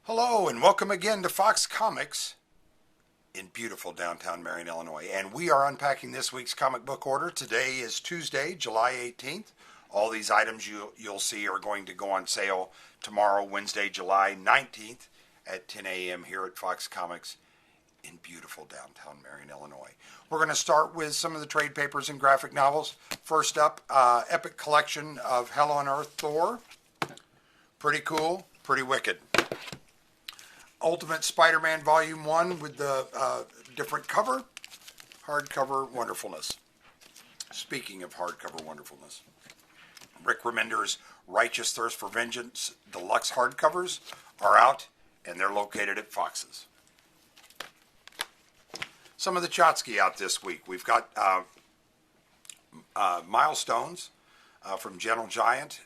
Hello and welcome again to Fox Comics in beautiful downtown Marion, Illinois. And we are unpacking this week's comic book order. Today is Tuesday, July 18th. All these items you'll see are going to go on sale tomorrow, Wednesday, July 19th at 10 a.m. here at Fox Comics in beautiful downtown Marion, Illinois. We're going to start with some of the trade papers and graphic novels. First up, epic collection of Hell on Earth Thor. Pretty cool, pretty wicked. Ultimate Spider-Man Volume 1 with the different cover. Hardcover wonderfulness. Speaking of hardcover wonderfulness, Rick Remender's Righteous Thirst for Vengeance deluxe hardcovers are out, and they're located at Fox's. Some of the Chotsky out this week. We've got Milestones from Gentle Giant.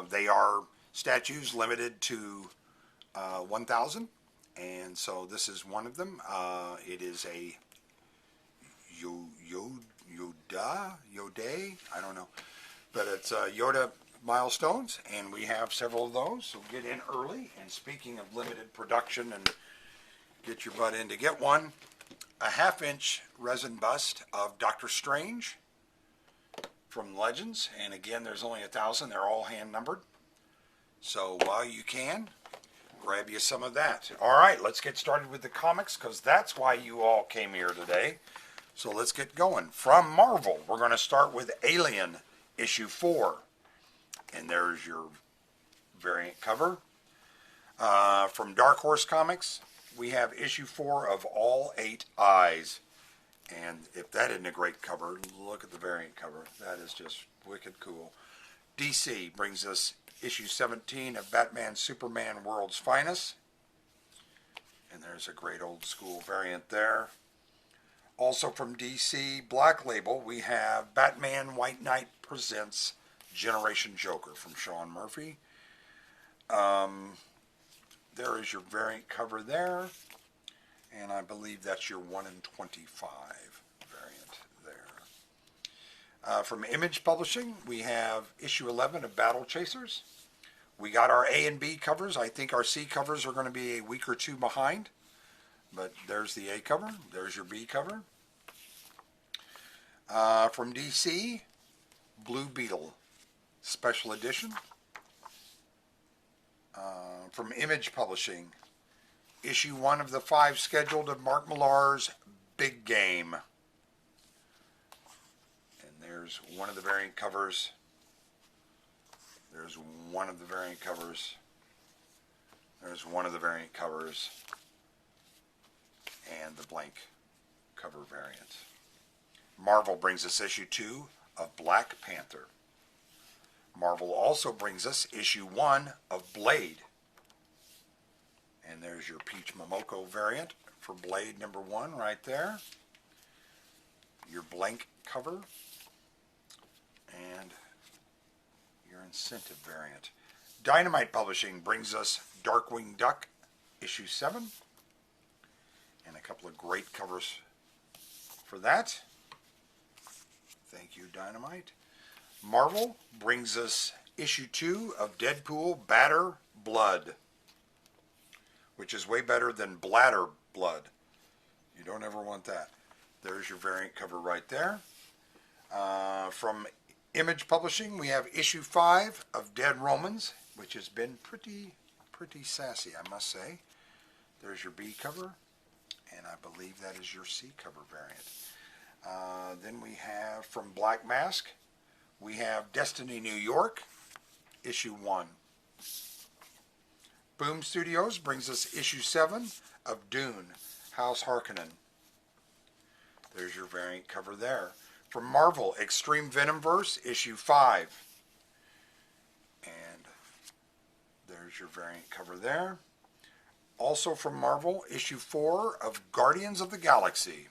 They are statues limited to 1,000. And so this is one of them. It is a Yoda, I don't know. But it's Yoda Milestones, and we have several of those, so get in early. And speaking of limited production and get your butt in to get one, a half-inch resin bust of Doctor Strange from Legends. And again, there's only 1,000. They're all hand-numbered. So while you can, grab you some of that. All right, let's get started with the comics, because that's why you all came here today. So let's get going. From Marvel, we're going to start with Alien issue 4. And there's your variant cover. From Dark Horse Comics, we have issue 4 of All 8 Eyes. And if that isn't a great cover, look at the variant cover. That is just wicked cool. DC brings us issue 17 of Batman Superman World's Finest. And there's a great old school variant there. Also from DC Black Label, we have Batman White Knight Presents Generation Joker from Sean Murphy. There is your variant cover there. And I believe that's your 1 in 25 variant there. From Image Publishing, we have issue 11 of Battle Chasers. We got our A and B covers. I think our C covers are going to be a week or two behind. But there's the A cover. There's your B cover. From DC, Blue Beetle Special Edition. From Image Publishing, issue 1 of the 5 scheduled of Mark Millar's Big Game. And there's one of the variant covers. There's one of the variant covers. There's one of the variant covers. And the blank cover variant. Marvel brings us issue 2 of Black Panther. Marvel also brings us issue 1 of Blade. And there's your Peach Momoko variant for Blade number 1 right there. Your blank cover. And your incentive variant. Dynamite Publishing brings us Darkwing Duck issue 7. And a couple of great covers for that. Thank you, Dynamite. Marvel brings us issue 2 of Deadpool Batter Blood, which is way better than Bladder Blood. You don't ever want that. There's your variant cover right there. From Image Publishing, we have issue 5 of Dead Romans, which has been pretty sassy, I must say. There's your B cover, and I believe that is your C cover variant. Then we have from Black Mask, we have Destiny New York, issue 1. Boom Studios brings us issue 7 of Dune, House Harkonnen. There's your variant cover there. From Marvel, Extreme Venomverse, issue 5. And there's your variant cover there. Also from Marvel, issue 4 of Guardians of the Galaxy.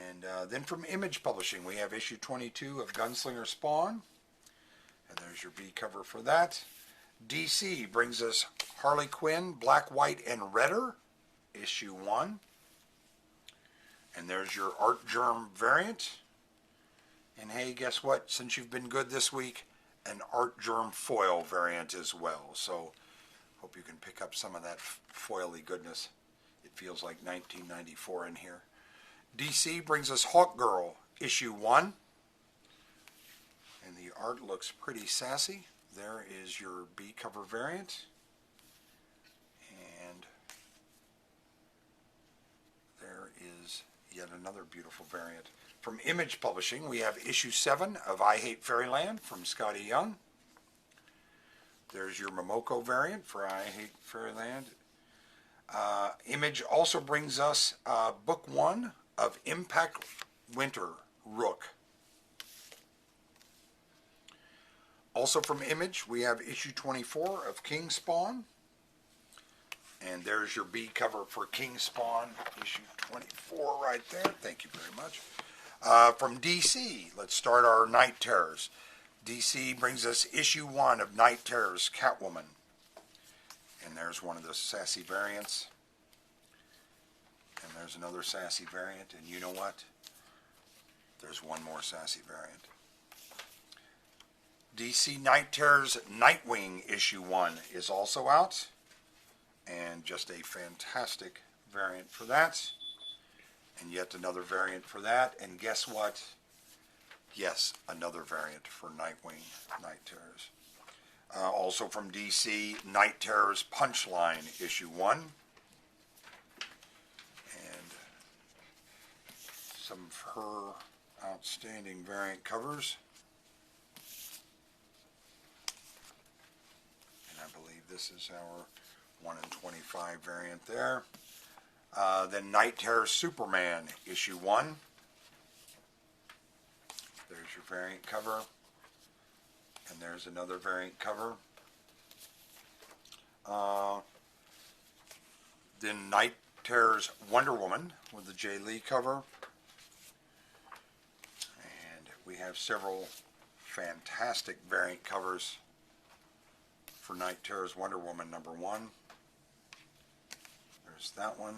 And then from Image Publishing, we have issue 22 of Gunslinger Spawn. And there's your B cover for that. DC brings us Harley Quinn, Black, White, and Redder, issue 1. And there's your Art Germ variant. And hey, guess what? Since you've been good this week, an Art Germ foil variant as well. So Hope you can pick up some of that foily goodness. It feels like 1994 in here. DC brings us Hawk Girl, issue 1. And the art looks pretty sassy. There is your B cover variant. And there is yet another beautiful variant. From Image Publishing, we have issue 7 of I Hate Fairyland from Scotty Young. There's your Momoko variant for I Hate Fairyland. Image also brings us book 1 of Impact Winter Rook. Also from Image, we have issue 24 of King Spawn. And there's your B cover for King Spawn, issue 24 right there. Thank you very much. From DC, let's start our Night Terrors. DC brings us issue 1 of Night Terrors, Catwoman. And there's one of the sassy variants. And there's another sassy variant. And you know what? There's one more sassy variant. DC Night Terrors Nightwing issue 1 is also out. And just a fantastic variant for that. And yet another variant for that. And guess what? Yes, another variant for Nightwing Night Terrors. Also from DC, Night Terrors Punchline issue 1. And some of her outstanding variant covers. And I believe this is our 1 in 25 variant there. Then Night Terror Superman issue 1. There's your variant cover. And there's another variant cover. Then Night Terror's Wonder Woman with the Jay Lee cover. And we have several fantastic variant covers for Night Terror's Wonder Woman number 1. There's that one.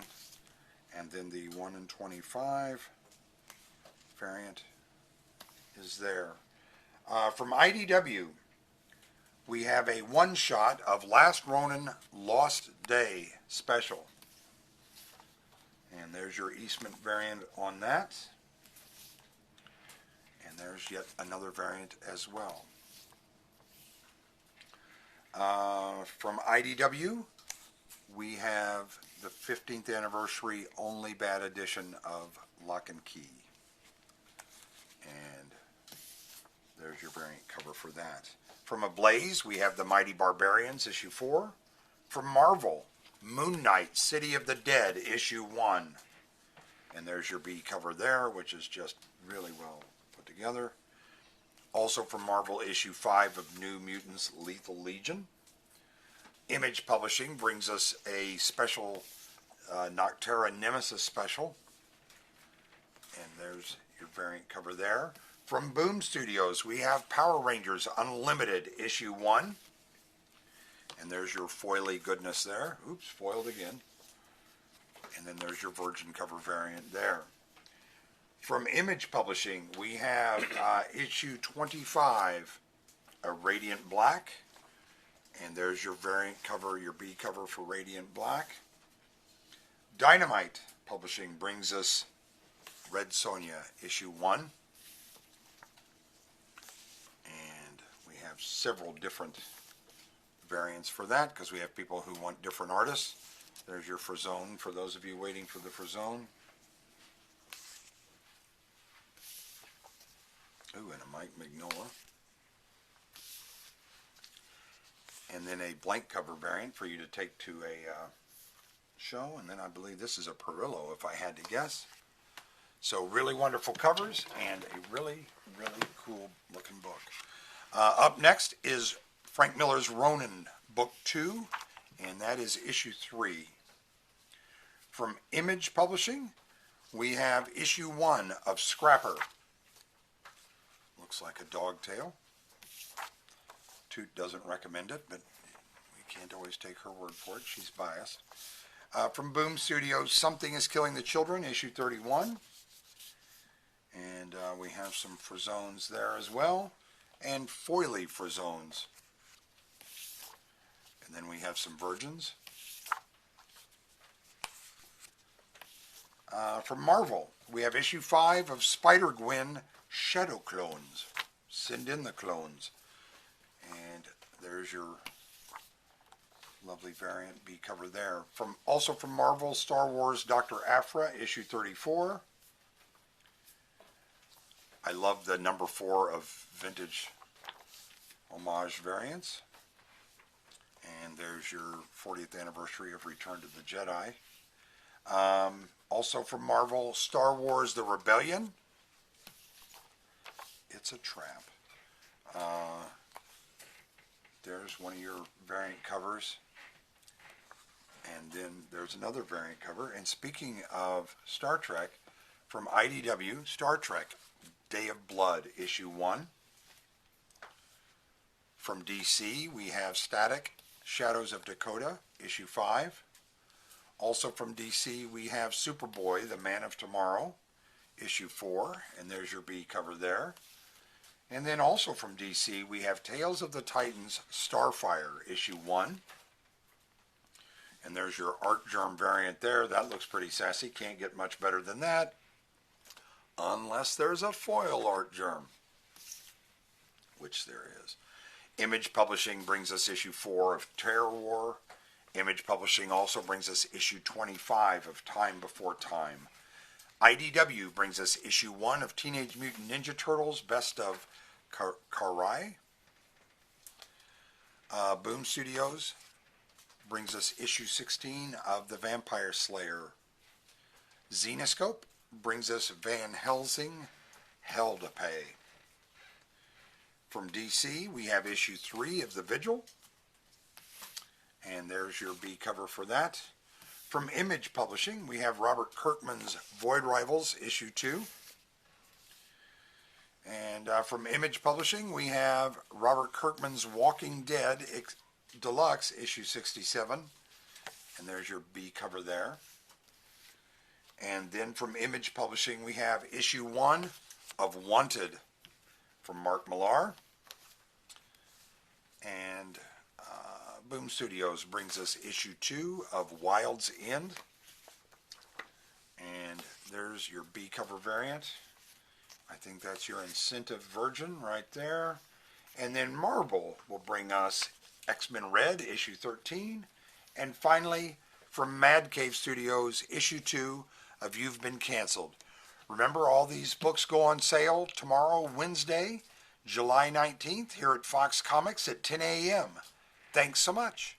And then the 1 in 25 variant is there. From IDW, we have a one-shot of Last Ronin Lost Day special. And there's your Eastman variant on that. And there's yet another variant as well. From IDW, we have the 15th anniversary Only Bad edition of Lock and Key. And there's your variant cover for that. From Ablaze, we have the Mighty Barbarians, issue 4. From Marvel, Moon Knight, City of the Dead, issue 1. And there's your B cover there, which is just really well put together. Also from Marvel, issue 5 of New Mutants, Lethal Legion. Image Publishing brings us a special Noctera Nemesis special. And there's your variant cover there. From Boom Studios, we have Power Rangers Unlimited issue 1. And there's your foily goodness there. Oops, foiled again. And then there's your virgin cover variant there. From Image Publishing, we have issue 25, a Radiant Black. And there's your variant cover, your B cover for Radiant Black. Dynamite Publishing brings us Red Sonja issue 1. And we have several different variants for that because we have people who want different artists. There's your Frazone for those of you waiting for the Frazone. Ooh, and a Mike Mignola. And then a blank cover variant for you to take to a show. And then I believe this is a Perillo, if I had to guess. So really wonderful covers and a really, really cool looking book. Up next is Frank Miller's Ronin, Book 2, and that is issue 3. From Image Publishing, we have issue 1 of Scrapper. Looks like a dog tail. Toot doesn't recommend it, but we can't always take her word for it. She's biased. From Boom Studios, Something is Killing the Children, issue 31. And we have some Frazones there as well. And foily Frazones And then we have some Virgins. From Marvel, we have issue 5 of Spider-Gwen Shadow Clones. Send in the clones. And there's your lovely variant B cover there. Also from Marvel, Star Wars Dr. Aphra, issue 34. I love the number 4 of vintage homage variants. And there's your 40th anniversary of Return to the Jedi. Also from Marvel, Star Wars The Rebellion. It's a trap. There's one of your variant covers. And then there's another variant cover. And speaking of Star Trek, from IDW, Star Trek Day of Blood, issue 1. From DC, we have Static Shadows of Dakota, issue 5. Also from DC, we have Superboy, the Man of Tomorrow, issue 4. And there's your B cover there. And then also from DC, we have Tales of the Titans, Starfire, issue 1. And there's your Art Germ variant there. That looks pretty sassy. Can't get much better than that. Unless there's a foil Art Germ. Which there is. Image Publishing brings us issue 4 of Terror War. Image Publishing also brings us issue 25 of Time Before Time. IDW brings us issue 1 of Teenage Mutant Ninja Turtles, Best of Karai. Boom Studios brings us issue 16 of The Vampire Slayer. Zenescope brings us Van Helsing, Hell to Pay. From DC, we have issue 3 of The Vigil. And there's your B cover for that. From Image Publishing, we have Robert Kirkman's Void Rivals, issue 2. And from Image Publishing, we have Robert Kirkman's Walking Dead Deluxe, issue 67. And there's your B cover there. And then from Image Publishing, we have issue 1 of Wanted from Mark Millar. And Boom Studios brings us issue 2 of Wild's End. And there's your B cover variant. I think that's your incentive Virgin right there. And then Marvel will bring us X-Men Red, issue 13. And finally, from Mad Cave Studios, issue 2 of You've Been Cancelled. Remember, all these books go on sale tomorrow, Wednesday, July 19th, here at Fox Comics at 10 a.m. Thanks so much.